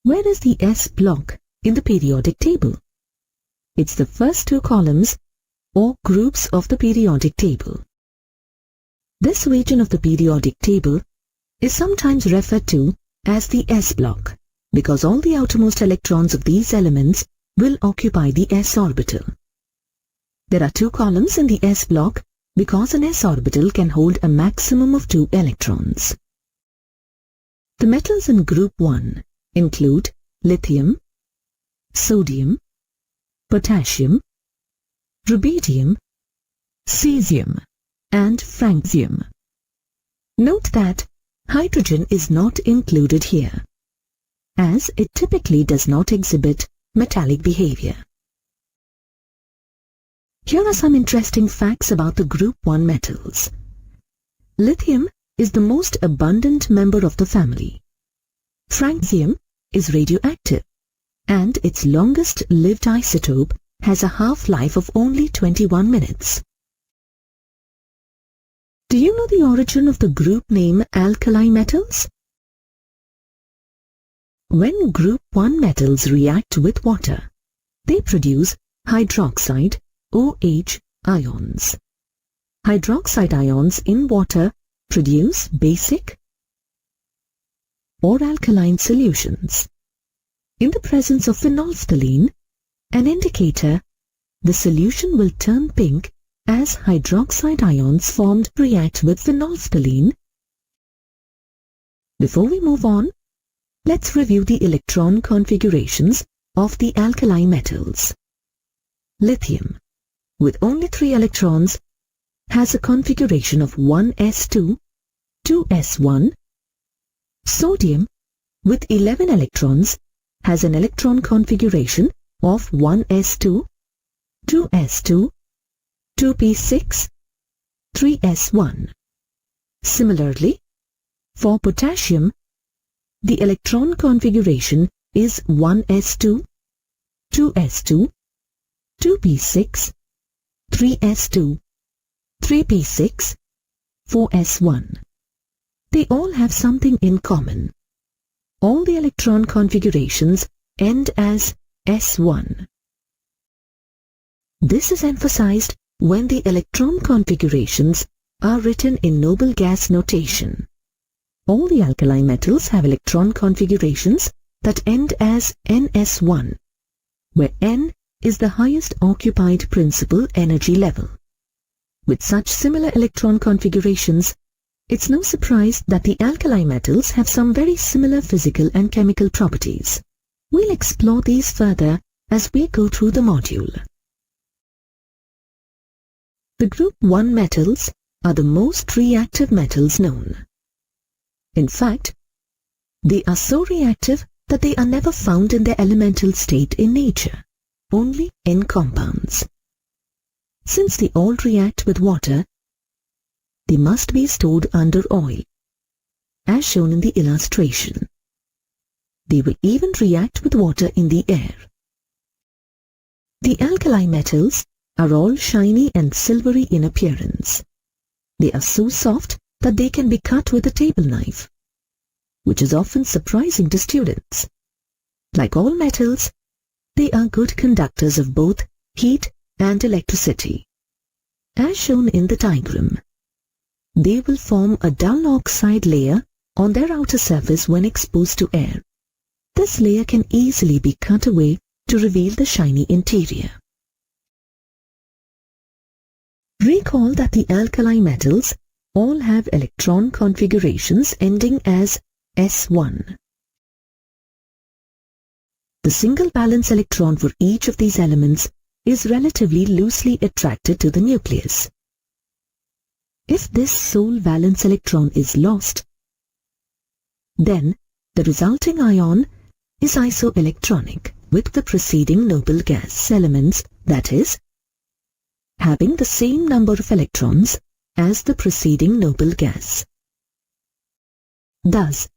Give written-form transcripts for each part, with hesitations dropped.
Where is the S block in the periodic table? It's the first two columns or groups of the periodic table. This region of the periodic table is sometimes referred to as the S block because all the outermost electrons of these elements will occupy the S orbital. There are two columns in the S block because an S orbital can hold a maximum of 2 electrons. The metals in group 1 include lithium, sodium, potassium, rubidium, cesium, and francium. Note that hydrogen is not included here, as it typically does not exhibit metallic behavior. Here are some interesting facts about the group 1 metals. Lithium is the most abundant member of the family. Francium is radioactive, and its longest-lived isotope has a half-life of only 21 minutes. Do you know the origin of the group name alkali metals? When group 1 metals react with water, they produce hydroxide OH ions. Hydroxide ions in water produce basic or alkaline solutions. In the presence of phenolphthalein, an indicator, the solution will turn pink as hydroxide ions formed react with phenolphthalein. Before we move on, let's review the electron configurations of the alkali metals. Lithium, with only 3 electrons, has a configuration of 1s2, 2s1. Sodium, with 11 electrons, has an electron configuration of 1s2, 2s2, 2p6, 3s1. Similarly, for potassium, the electron configuration is 1s2, 2s2, 2p6, 3s2, 3p6, 4s1. They all have something in common. All the electron configurations end as s1. This is emphasized when the electron configurations are written in noble gas notation. All the alkali metals have electron configurations that end as ns1, where N is the highest occupied principal energy level. With such similar electron configurations, it's no surprise that the alkali metals have some very similar physical and chemical properties. We'll explore these further as we go through the module. The group 1 metals are the most reactive metals known. In fact, they are so reactive that they are never found in their elemental state in nature, only in compounds. Since they all react with water, they must be stored under oil, as shown in the illustration. They will even react with water in the air. The alkali metals are all shiny and silvery in appearance. They are so soft that they can be cut with a table knife, which is often surprising to students. Like all metals, they are good conductors of both heat and electricity. As shown in the diagram, they will form a dull oxide layer on their outer surface when exposed to air. This layer can easily be cut away to reveal the shiny interior. Recall that the alkali metals all have electron configurations ending as s1. The single valence electron for each of these elements is relatively loosely attracted to the nucleus. If this sole valence electron is lost, then the resulting ion is isoelectronic with the preceding noble gas elements, that is, having the same number of electrons as the preceding noble gas. Thus,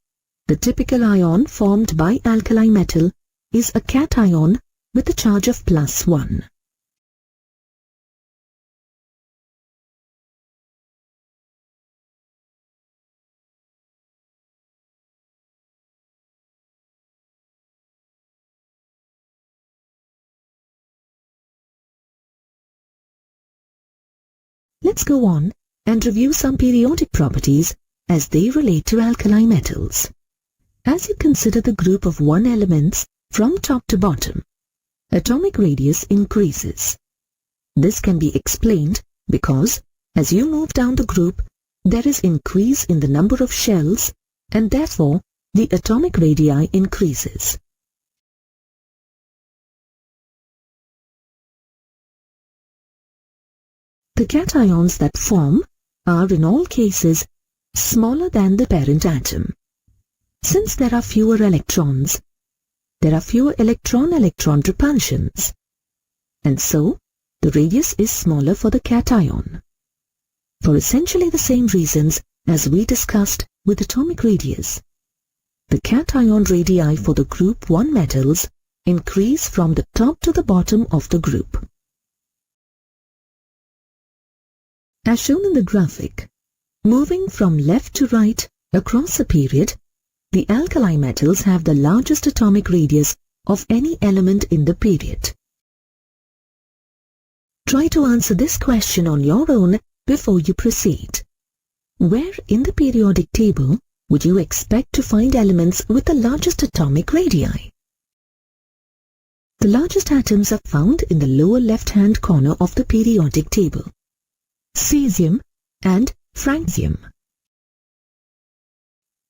the typical ion formed by alkali metal is a cation with a charge of +1. Let's go on and review some periodic properties as they relate to alkali metals. As you consider the group of 1 elements from top to bottom, atomic radius increases. This can be explained because as you move down the group, there is increase in the number of shells and therefore the atomic radii increases. The cations that form are in all cases smaller than the parent atom. Since there are fewer electrons, there are fewer electron-electron repulsions, and so the radius is smaller for the cation. For essentially the same reasons as we discussed with atomic radius, the cation radii for the group 1 metals increase from the top to the bottom of the group. As shown in the graphic, moving from left to right across a period, the alkali metals have the largest atomic radius of any element in the period. Try to answer this question on your own before you proceed. Where in the periodic table would you expect to find elements with the largest atomic radii? The largest atoms are found in the lower left-hand corner of the periodic table: cesium and francium.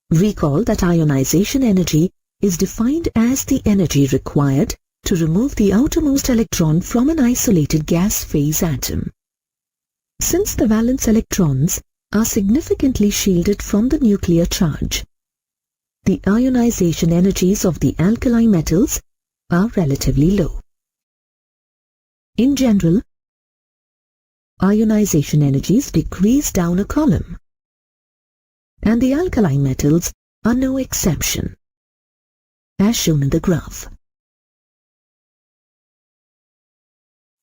Recall that ionization energy is defined as the energy required to remove the outermost electron from an isolated gas phase atom. Since the valence electrons are significantly shielded from the nuclear charge, the ionization energies of the alkali metals are relatively low. In general, ionization energies decrease down a column, and the alkali metals are no exception, as shown in the graph.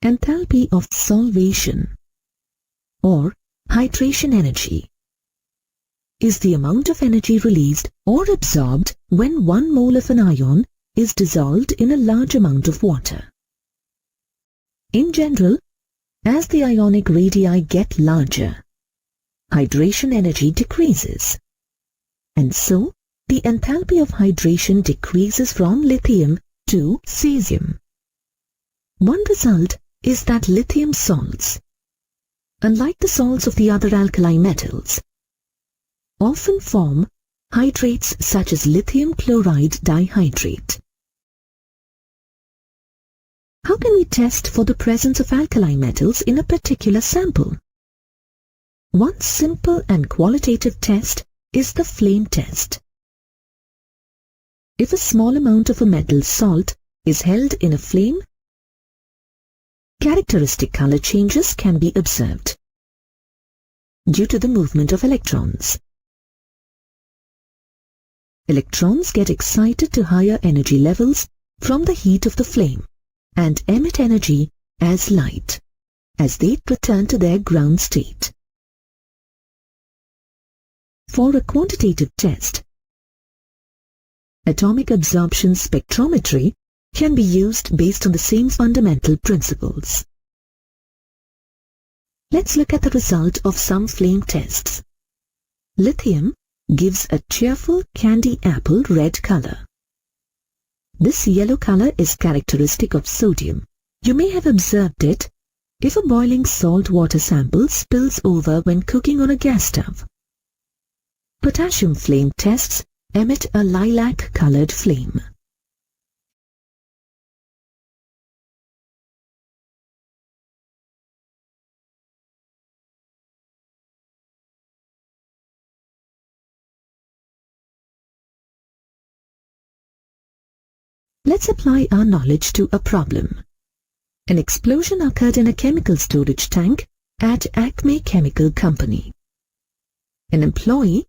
Enthalpy of solvation, or hydration energy, is the amount of energy released or absorbed when 1 mole of an ion is dissolved in a large amount of water. In general, as the ionic radii get larger, hydration energy decreases, and so the enthalpy of hydration decreases from lithium to cesium. One result is that lithium salts, unlike the salts of the other alkali metals, often form hydrates such as lithium chloride dihydrate. How can we test for the presence of alkali metals in a particular sample? One simple and qualitative test is the flame test. If a small amount of a metal salt is held in a flame, characteristic color changes can be observed due to the movement of electrons. Electrons get excited to higher energy levels from the heat of the flame and emit energy as light as they return to their ground state. For a quantitative test, atomic absorption spectrometry can be used based on the same fundamental principles. Let's look at the result of some flame tests. Lithium gives a cheerful candy apple red color. This yellow color is characteristic of sodium. You may have observed it if a boiling salt water sample spills over when cooking on a gas stove. Potassium flame tests emit a lilac-colored flame. Let's apply our knowledge to a problem. An explosion occurred in a chemical storage tank at Acme Chemical Company. An employee,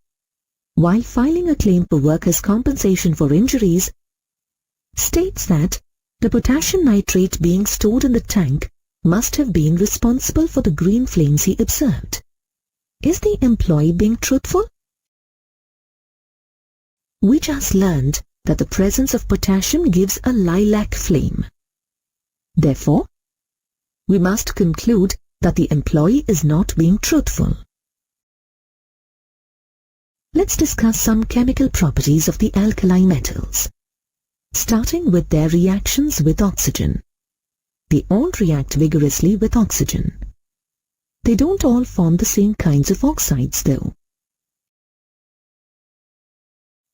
while filing a claim for workers' compensation for injuries, states that the potassium nitrate being stored in the tank must have been responsible for the green flames he observed. Is the employee being truthful? We just learned that the presence of potassium gives a lilac flame. Therefore, we must conclude that the employee is not being truthful. Let's discuss some chemical properties of the alkali metals, starting with their reactions with oxygen. They all react vigorously with oxygen. They don't all form the same kinds of oxides though.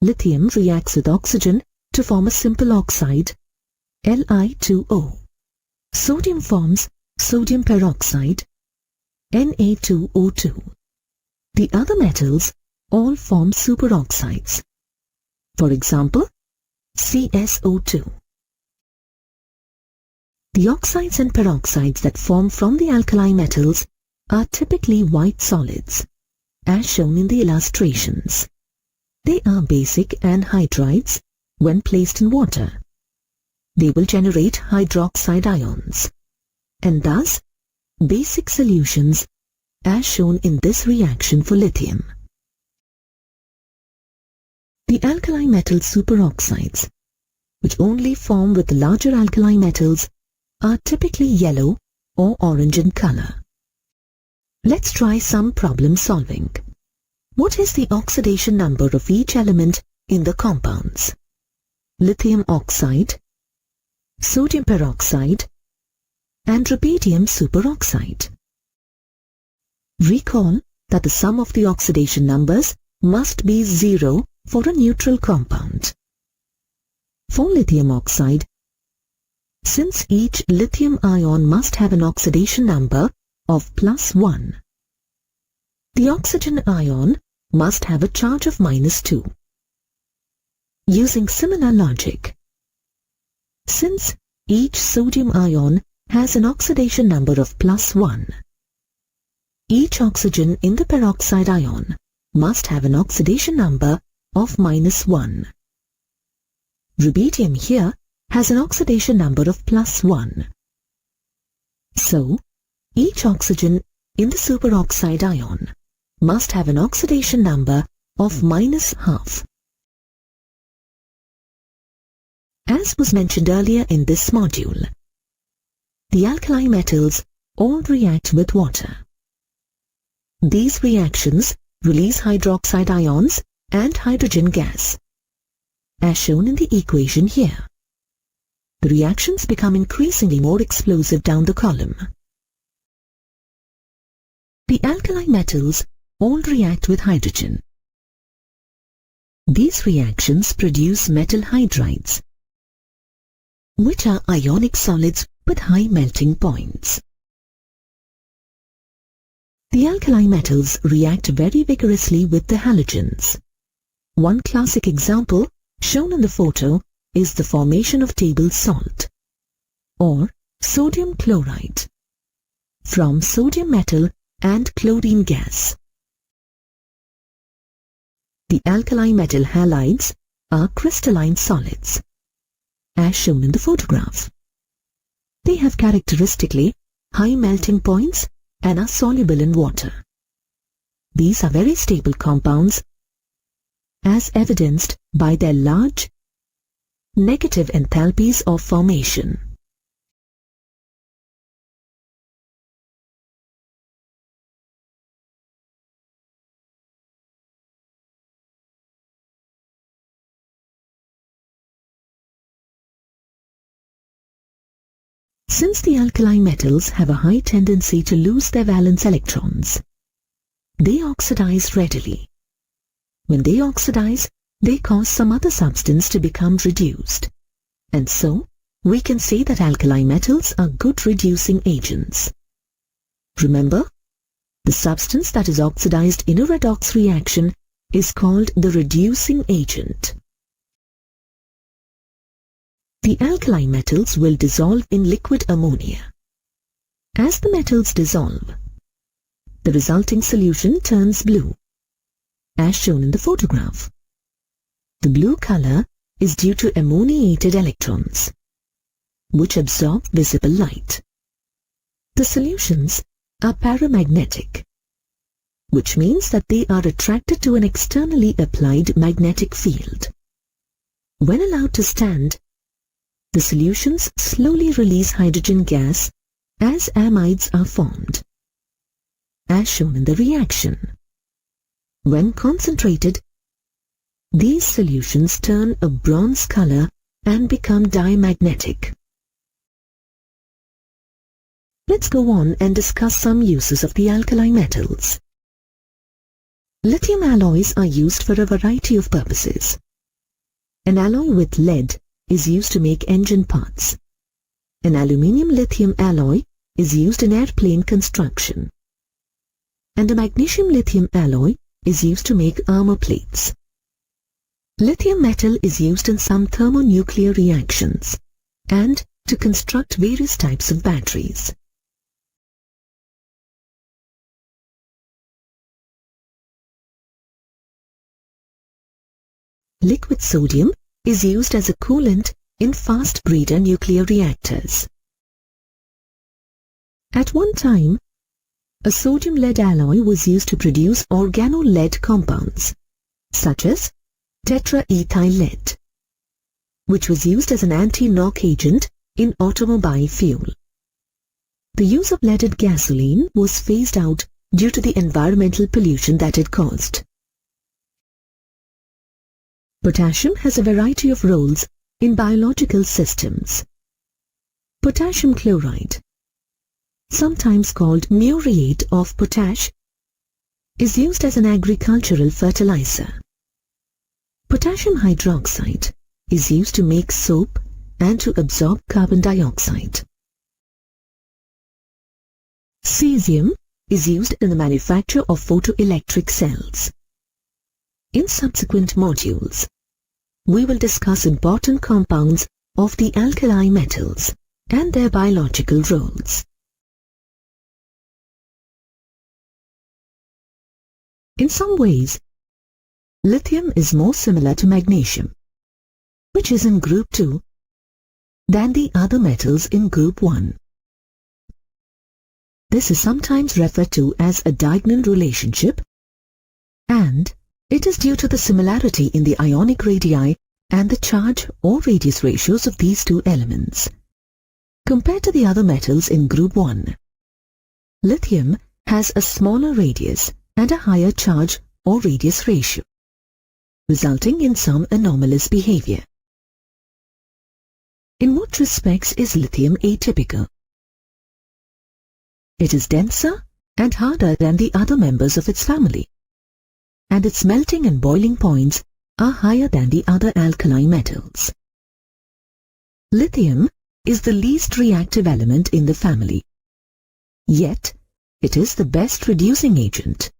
Lithium reacts with oxygen to form a simple oxide, Li2O. Sodium forms sodium peroxide, Na2O2. The other metals all form superoxides. For example, CSO2. The oxides and peroxides that form from the alkali metals are typically white solids, as shown in the illustrations. They are basic anhydrides when placed in water. They will generate hydroxide ions, and thus basic solutions as shown in this reaction for lithium. The alkali metal superoxides, which only form with the larger alkali metals, are typically yellow or orange in color. Let's try some problem solving. What is the oxidation number of each element in the compounds? Lithium oxide, sodium peroxide, and rubidium superoxide. Recall that the sum of the oxidation numbers must be 0 for a neutral compound. For lithium oxide, since each lithium ion must have an oxidation number of +1, the oxygen ion must have a charge of -2. Using similar logic, since each sodium ion has an oxidation number of +1, each oxygen in the peroxide ion must have an oxidation number of -1. Rubidium here has an oxidation number of +1. So, each oxygen in the superoxide ion must have an oxidation number of -1/2. As was mentioned earlier in this module, the alkali metals all react with water. These reactions release hydroxide ions and hydrogen gas, as shown in the equation here. The reactions become increasingly more explosive down the column. The alkali metals all react with hydrogen. These reactions produce metal hydrides, which are ionic solids with high melting points. The alkali metals react very vigorously with the halogens. One classic example shown in the photo is the formation of table salt, or sodium chloride, from sodium metal and chlorine gas. The alkali metal halides are crystalline solids, as shown in the photograph. They have characteristically high melting points and are soluble in water. These are very stable compounds, as evidenced by their large negative enthalpies of formation. Since the alkali metals have a high tendency to lose their valence electrons, they oxidize readily. When they oxidize, they cause some other substance to become reduced. And so, we can say that alkali metals are good reducing agents. Remember, the substance that is oxidized in a redox reaction is called the reducing agent. The alkali metals will dissolve in liquid ammonia. As the metals dissolve, the resulting solution turns blue, as shown in the photograph. The blue color is due to ammoniated electrons, which absorb visible light. The solutions are paramagnetic, which means that they are attracted to an externally applied magnetic field. When allowed to stand, the solutions slowly release hydrogen gas as amides are formed. as shown in the reaction. When concentrated, these solutions turn a bronze color and become diamagnetic. Let's go on and discuss some uses of the alkali metals. Lithium alloys are used for a variety of purposes. An alloy with lead is used to make engine parts. An aluminium-lithium alloy is used in airplane construction. And a magnesium-lithium alloy is used to make armor plates. Lithium metal is used in some thermonuclear reactions and to construct various types of batteries. Liquid sodium is used as a coolant in fast breeder nuclear reactors. At one time, a sodium-lead alloy was used to produce organo-lead compounds, such as tetraethyl lead, which was used as an anti-knock agent in automobile fuel. The use of leaded gasoline was phased out due to the environmental pollution that it caused. Potassium has a variety of roles in biological systems. Potassium chloride, sometimes called muriate of potash, is used as an agricultural fertilizer. Potassium hydroxide is used to make soap and to absorb carbon dioxide. Cesium is used in the manufacture of photoelectric cells. In subsequent modules, we will discuss important compounds of the alkali metals and their biological roles. In some ways, lithium is more similar to magnesium, which is in group 2, than the other metals in group 1. This is sometimes referred to as a diagonal relationship, and it is due to the similarity in the ionic radii and the charge or radius ratios of these two elements. Compared to the other metals in group 1, lithium has a smaller radius and a higher charge or radius ratio, resulting in some anomalous behavior. In what respects is lithium atypical? It is denser and harder than the other members of its family, and its melting and boiling points are higher than the other alkali metals. Lithium is the least reactive element in the family, yet it is the best reducing agent.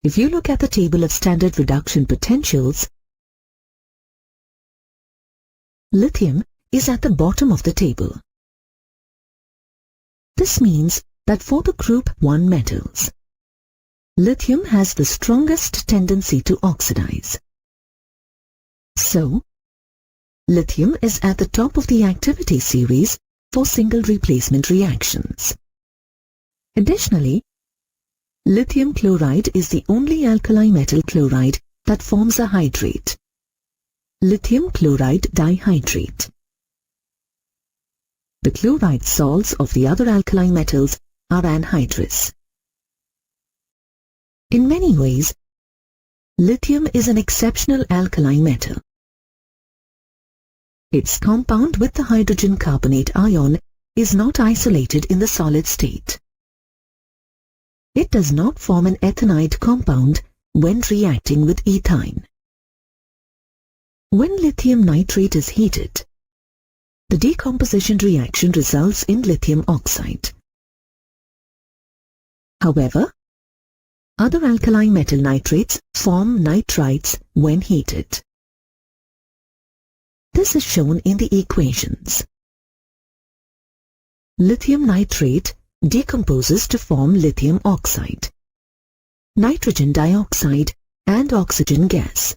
If you look at the table of standard reduction potentials, lithium is at the bottom of the table. This means that for the group 1 metals, lithium has the strongest tendency to oxidize. So, lithium is at the top of the activity series for single replacement reactions. Additionally, lithium chloride is the only alkali metal chloride that forms a hydrate, lithium chloride dihydrate. The chloride salts of the other alkali metals are anhydrous. In many ways, lithium is an exceptional alkali metal. Its compound with the hydrogen carbonate ion is not isolated in the solid state. It does not form an ethanide compound when reacting with ethine. When lithium nitrate is heated, the decomposition reaction results in lithium oxide. However, other alkali metal nitrates form nitrites when heated. This is shown in the equations. Lithium nitrate decomposes to form lithium oxide, nitrogen dioxide, and oxygen gas,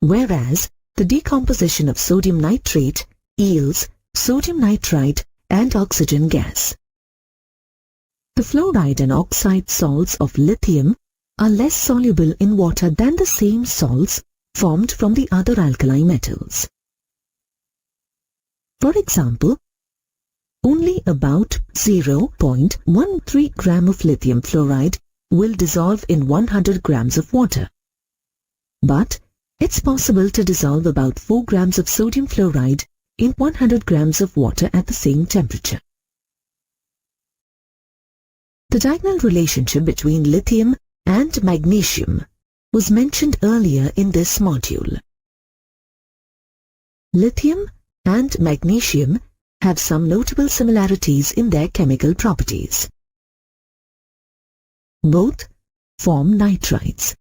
whereas the decomposition of sodium nitrate yields sodium nitrite and oxygen gas. The fluoride and oxide salts of lithium are less soluble in water than the same salts formed from the other alkali metals. For example, only about 0.13 gram of lithium fluoride will dissolve in 100 grams of water. But it's possible to dissolve about 4 grams of sodium fluoride in 100 grams of water at the same temperature. The diagonal relationship between lithium and magnesium was mentioned earlier in this module. Lithium and magnesium have some notable similarities in their chemical properties. Both form nitrides,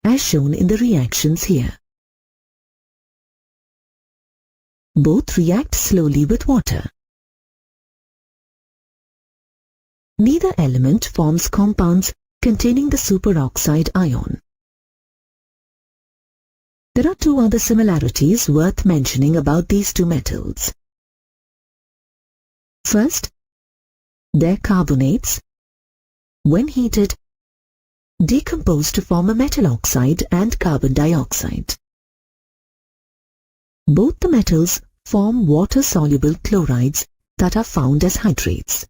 as shown in the reactions here. Both react slowly with water. Neither element forms compounds containing the superoxide ion. There are two other similarities worth mentioning about these two metals. First, their carbonates, when heated, decompose to form a metal oxide and carbon dioxide. Both the metals form water-soluble chlorides that are found as hydrates.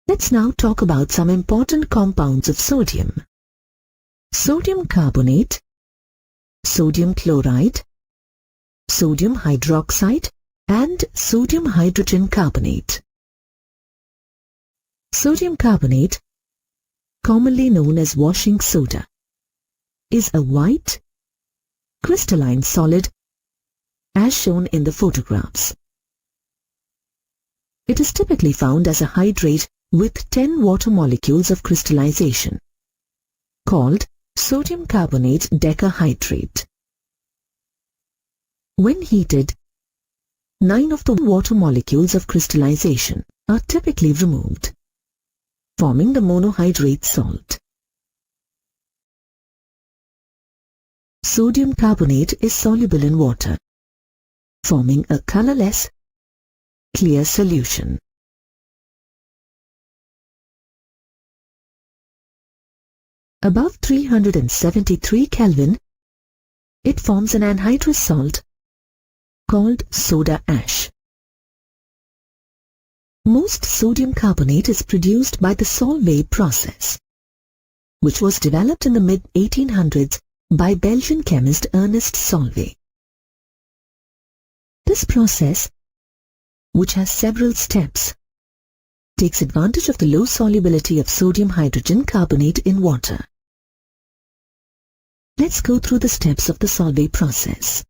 Let's now talk about some important compounds of sodium. Sodium carbonate, sodium chloride, sodium hydroxide, and sodium hydrogen carbonate. Sodium carbonate, commonly known as washing soda, is a white, crystalline solid as shown in the photographs. It is typically found as a hydrate with 10 water molecules of crystallization, called sodium carbonate decahydrate. When heated, 9 of the water molecules of crystallization are typically removed, forming the monohydrate salt. Sodium carbonate is soluble in water, forming a colorless, clear solution. Above 373 Kelvin, it forms an anhydrous salt called soda ash. Most sodium carbonate is produced by the Solvay process, which was developed in the mid-1800s by Belgian chemist Ernest Solvay. This process, which has several steps, takes advantage of the low solubility of sodium hydrogen carbonate in water. Let's go through the steps of the Solvay process.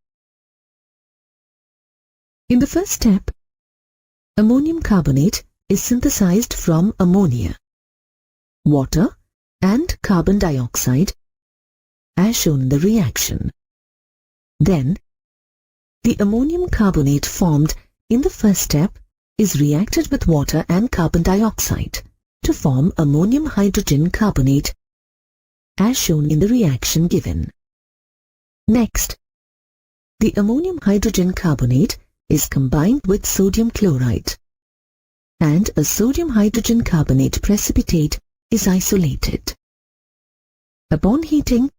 In the first step, ammonium carbonate is synthesized from ammonia, water, and carbon dioxide, as shown in the reaction. Then, the ammonium carbonate formed in the first step is reacted with water and carbon dioxide to form ammonium hydrogen carbonate, as shown in the reaction given. Next, the ammonium hydrogen carbonate is combined with sodium chloride, and a sodium hydrogen carbonate precipitate is isolated. Upon heating,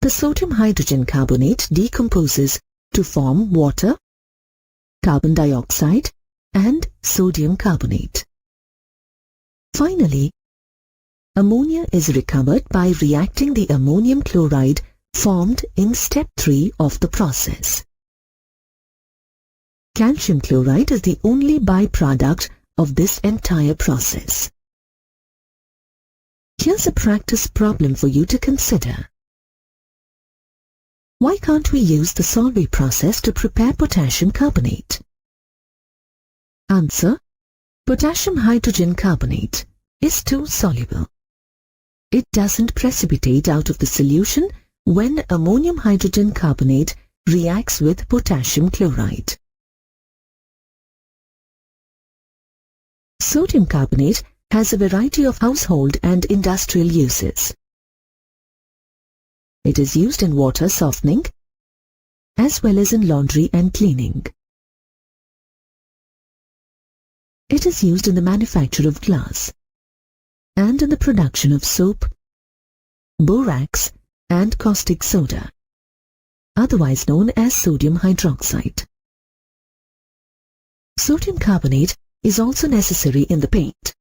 the sodium hydrogen carbonate decomposes to form water, carbon dioxide, and sodium carbonate. Finally, ammonia is recovered by reacting the ammonium chloride formed in step 3 of the process. Calcium chloride is the only byproduct of this entire process. Here's a practice problem for you to consider. Why can't we use the Solvay process to prepare potassium carbonate? Answer: potassium hydrogen carbonate is too soluble. It doesn't precipitate out of the solution when ammonium hydrogen carbonate reacts with potassium chloride. Sodium carbonate has a variety of household and industrial uses. It is used in water softening as well as in laundry and cleaning. It is used in the manufacture of glass and in the production of soap, borax and caustic soda, otherwise known as sodium hydroxide. Sodium carbonate is also necessary in the paint,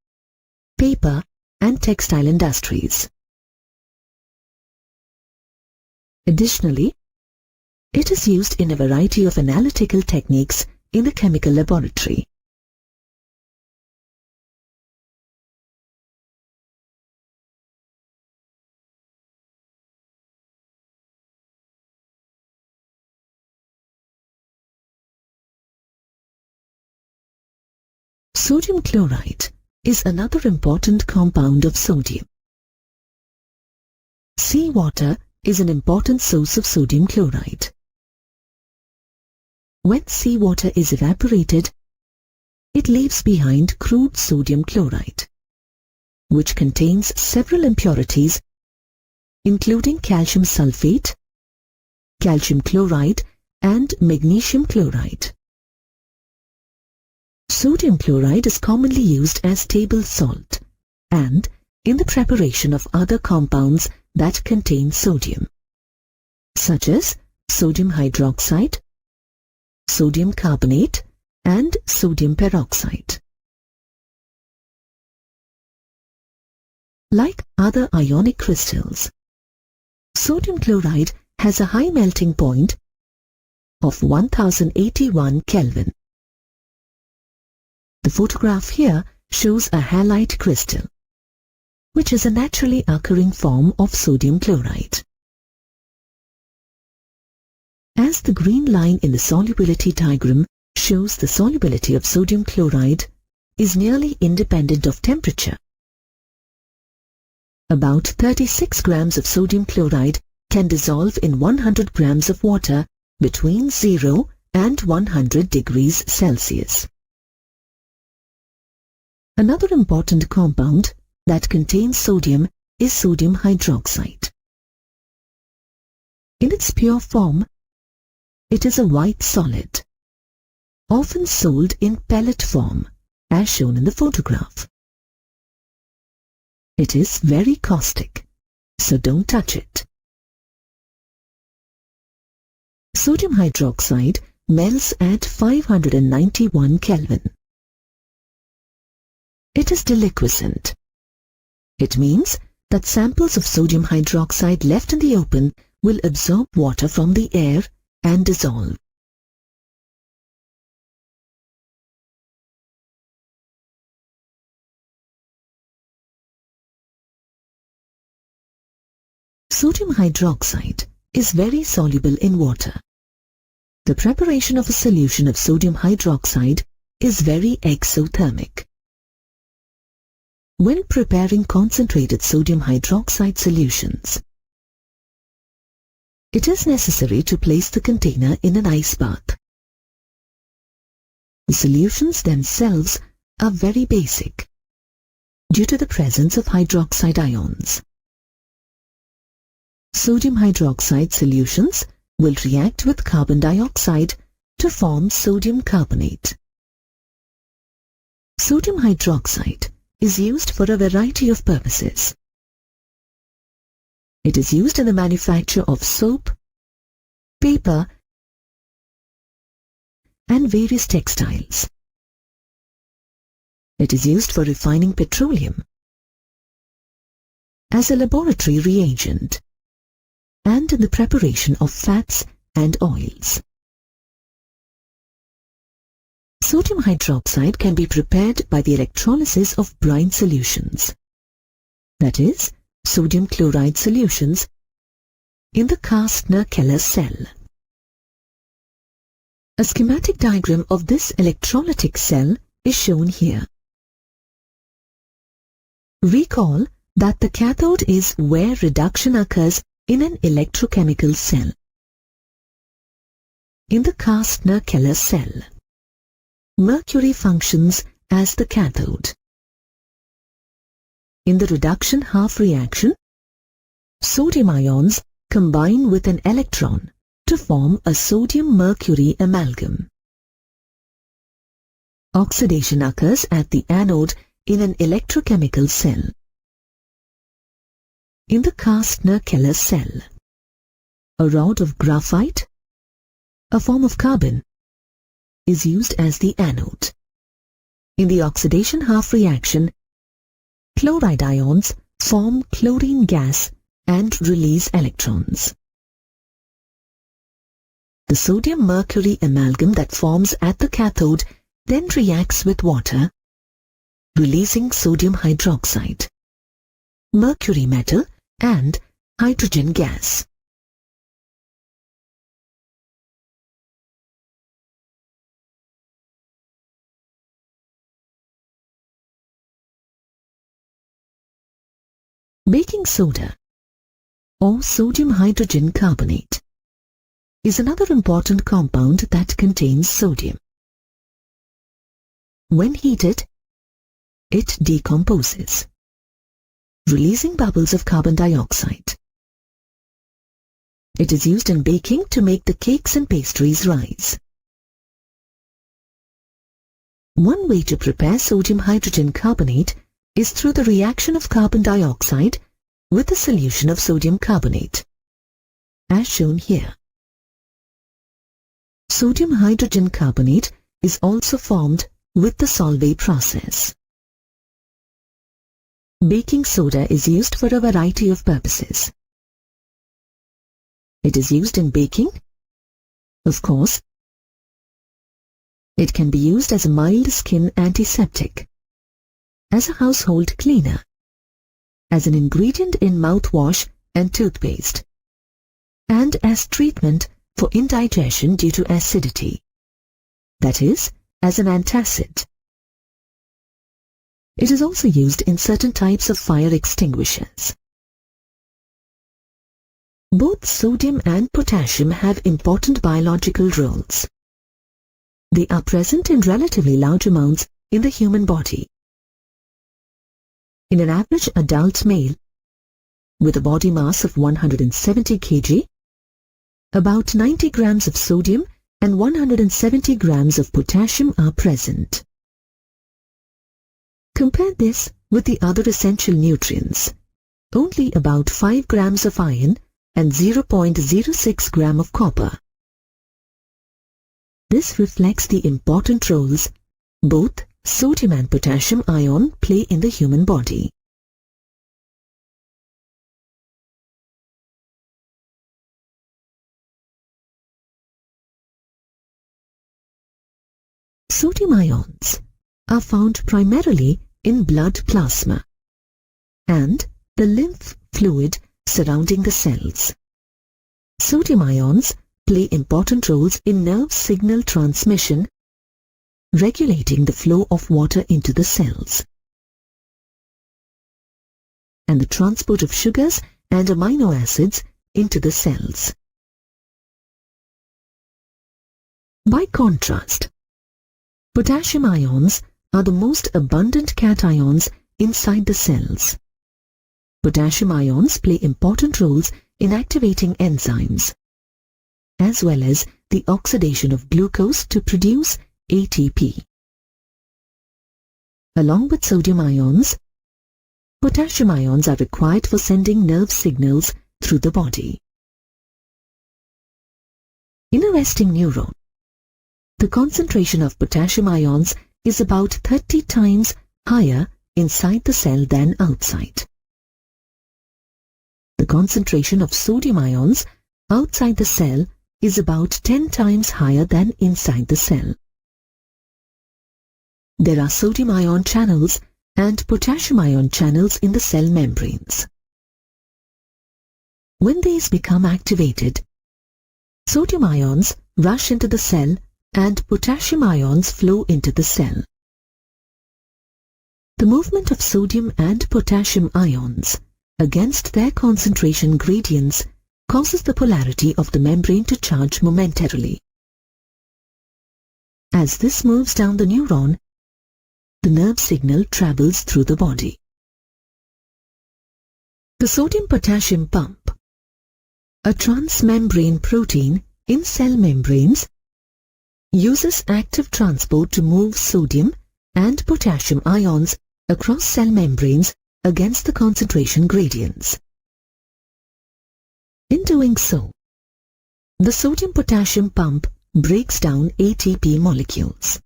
paper and textile industries. Additionally, it is used in a variety of analytical techniques in the chemical laboratory. Sodium chloride is another important compound of sodium. Seawater is an important source of sodium chloride. When seawater is evaporated, it leaves behind crude sodium chloride, which contains several impurities including calcium sulfate, calcium chloride and magnesium chloride. Sodium chloride is commonly used as table salt and in the preparation of other compounds that contain sodium, such as sodium hydroxide, sodium carbonate and sodium peroxide. Like other ionic crystals, sodium chloride has a high melting point of 1081 Kelvin. The photograph here shows a halite crystal, which is a naturally occurring form of sodium chloride. As the green line in the solubility diagram shows, the solubility of sodium chloride is nearly independent of temperature. About 36 grams of sodium chloride can dissolve in 100 grams of water between 0 and 100 degrees Celsius. Another important compound that contains sodium is sodium hydroxide. In its pure form, it is a white solid, often sold in pellet form, as shown in the photograph. It is very caustic, so don't touch it. Sodium hydroxide melts at 591 Kelvin. It is deliquescent. It means that samples of sodium hydroxide left in the open will absorb water from the air and dissolve. Sodium hydroxide is very soluble in water. The preparation of a solution of sodium hydroxide is very exothermic. When preparing concentrated sodium hydroxide solutions, it is necessary to place the container in an ice bath. The solutions themselves are very basic due to the presence of hydroxide ions. Sodium hydroxide solutions will react with carbon dioxide to form sodium carbonate. Sodium hydroxide is used for a variety of purposes. It is used in the manufacture of soap, paper, and various textiles. It is used for refining petroleum, as a laboratory reagent, and in the preparation of fats and oils. Sodium hydroxide can be prepared by the electrolysis of brine solutions, that is, sodium chloride solutions, in the Kastner-Keller cell. A schematic diagram of this electrolytic cell is shown here. Recall that the cathode is where reduction occurs in an electrochemical cell. In the Kastner-Keller cell, mercury functions as the cathode. In the reduction half reaction, sodium ions combine with an electron to form a sodium-mercury amalgam. Oxidation occurs at the anode in an electrochemical cell. In the Kastner-Keller cell, a rod of graphite, a form of carbon, is used as the anode. In the oxidation half reaction, chloride ions form chlorine gas and release electrons. The sodium-mercury amalgam that forms at the cathode then reacts with water, releasing sodium hydroxide, mercury metal, and hydrogen gas. Baking soda, or sodium hydrogen carbonate, is another important compound that contains sodium. When heated, it decomposes, releasing bubbles of carbon dioxide. It is used in baking to make the cakes and pastries rise. One way to prepare sodium hydrogen carbonate is through the reaction of carbon dioxide with a solution of sodium carbonate, as shown here. Sodium hydrogen carbonate is also formed with the Solvay process. Baking soda is used for a variety of purposes. It is used in baking, of course. It can be used as a mild skin antiseptic, as a household cleaner, as an ingredient in mouthwash and toothpaste, and as treatment for indigestion due to acidity, that is, as an antacid. It is also used in certain types of fire extinguishers. Both sodium and potassium have important biological roles. They are present in relatively large amounts in the human body. In an average adult male with a body mass of 170 kg, about 90 grams of sodium and 170 grams of potassium are present. Compare this with the other essential nutrients. Only about 5 grams of iron and 0.06 gram of copper. This reflects the important roles both sodium and potassium ion play in the human body. Sodium ions are found primarily in blood plasma and the lymph fluid surrounding the cells. Sodium ions play important roles in nerve signal transmission, regulating the flow of water into the cells, and the transport of sugars and amino acids into the cells. By contrast, potassium ions are the most abundant cations inside the cells. Potassium ions play important roles in activating enzymes, as well as the oxidation of glucose to produce ATP. Along with sodium ions, potassium ions are required for sending nerve signals through the body. In a resting neuron, the concentration of potassium ions is about 30 times higher inside the cell than outside. The concentration of sodium ions outside the cell is about 10 times higher than inside the cell. There are sodium ion channels and potassium ion channels in the cell membranes. When these become activated, sodium ions rush into the cell and potassium ions flow into the cell. The movement of sodium and potassium ions against their concentration gradients causes the polarity of the membrane to charge momentarily. As this moves down the neuron, the nerve signal travels through the body. The sodium-potassium pump, a transmembrane protein in cell membranes, uses active transport to move sodium and potassium ions across cell membranes against the concentration gradients. In doing so, the sodium-potassium pump breaks down ATP molecules.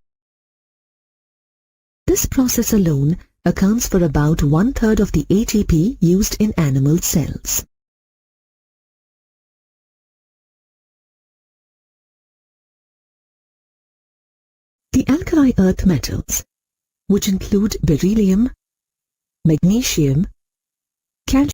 This process alone accounts for about 1/3 of the ATP used in animal cells. The alkali earth metals, which include beryllium, magnesium,